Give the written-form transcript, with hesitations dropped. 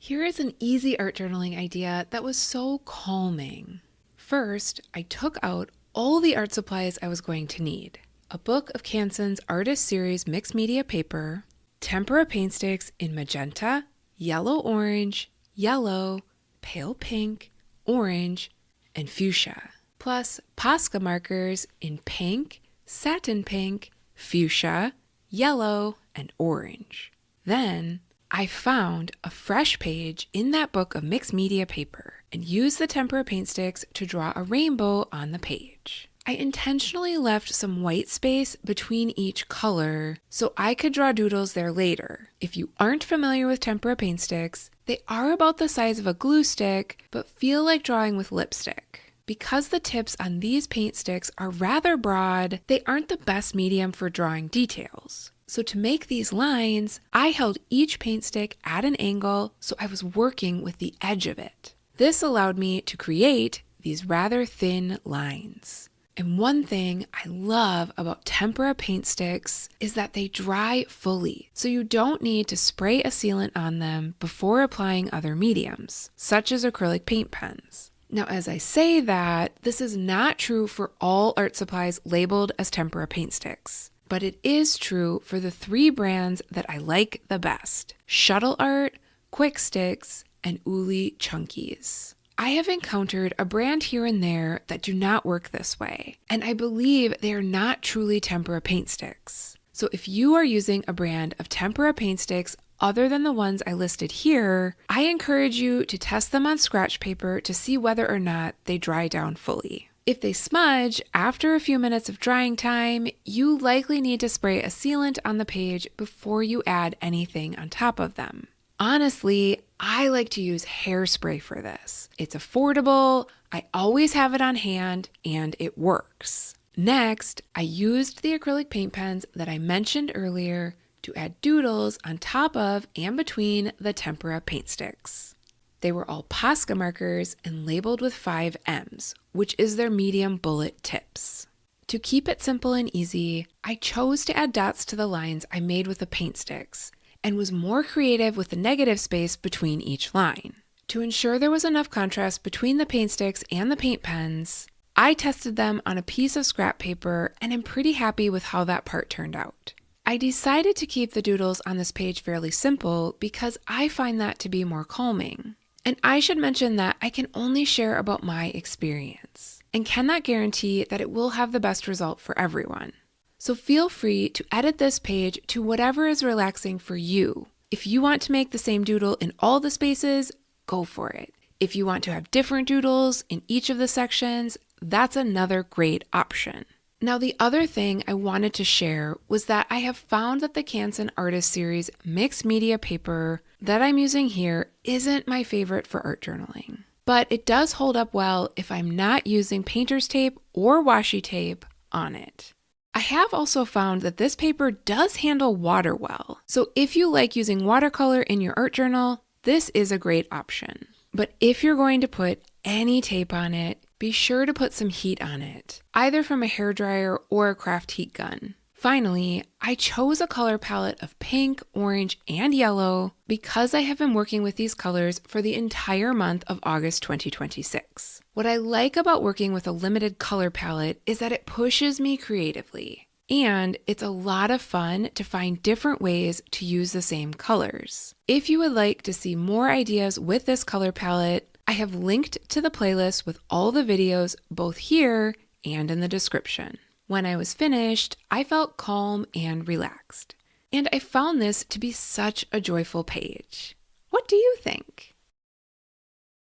Here is an easy art journaling idea that was so calming. First, I took out all the art supplies I was going to need. A book of Canson's Artist Series mixed media paper, tempera paint sticks in magenta, yellow-orange, yellow, pale pink, orange, and fuchsia, plus Posca markers in pink, satin pink, fuchsia, yellow, and orange. Then I found a fresh page in that book of mixed media paper and used the tempera paint sticks to draw a rainbow on the page. I intentionally left some white space between each color so I could draw doodles there later. If you aren't familiar with tempera paint sticks, they are about the size of a glue stick but feel like drawing with lipstick. Because the tips on these paint sticks are rather broad, they aren't the best medium for drawing details. So to make these lines, I held each paint stick at an angle so I was working with the edge of it. This allowed me to create these rather thin lines. And one thing I love about tempera paint sticks is that they dry fully, so you don't need to spray a sealant on them before applying other mediums, such as acrylic paint pens. Now, as I say that, this is not true for all art supplies labeled as tempera paint sticks, but it is true for the 3 brands that I like the best: Shuttle Art, Quick Sticks, and Uli Chunkies. I have encountered a brand here and there that do not work this way, and I believe they are not truly tempera paint sticks. So if you are using a brand of tempera paint sticks other than the ones I listed here, I encourage you to test them on scratch paper to see whether or not they dry down fully. If they smudge after a few minutes of drying time, you likely need to spray a sealant on the page before you add anything on top of them. Honestly, I like to use hairspray for this. It's affordable, I always have it on hand, and it works. Next, I used the acrylic paint pens that I mentioned earlier to add doodles on top of and between the tempera paint sticks. They were all Posca markers and labeled with 5 M's, which is their medium bullet tips. To keep it simple and easy, I chose to add dots to the lines I made with the paint sticks, and was more creative with the negative space between each line. To ensure there was enough contrast between the paint sticks and the paint pens, I tested them on a piece of scrap paper and am pretty happy with how that part turned out. I decided to keep the doodles on this page fairly simple because I find that to be more calming. And I should mention that I can only share about my experience and cannot guarantee that it will have the best result for everyone. So feel free to edit this page to whatever is relaxing for you. If you want to make the same doodle in all the spaces, go for it. If you want to have different doodles in each of the sections, that's another great option. Now, the other thing I wanted to share was that I have found that the Canson Artist Series mixed media paper that I'm using here isn't my favorite for art journaling, but it does hold up well if I'm not using painter's tape or washi tape on it. I have also found that this paper does handle water well, so if you like using watercolor in your art journal, this is a great option. But if you're going to put any tape on it, be sure to put some heat on it, either from a hairdryer or a craft heat gun. Finally, I chose a color palette of pink, orange, and yellow because I have been working with these colors for the entire month of August 2026. What I like about working with a limited color palette is that it pushes me creatively, and it's a lot of fun to find different ways to use the same colors. If you would like to see more ideas with this color palette, I have linked to the playlist with all the videos both here and in the description. When I was finished, I felt calm and relaxed, and I found this to be such a joyful page. What do you think?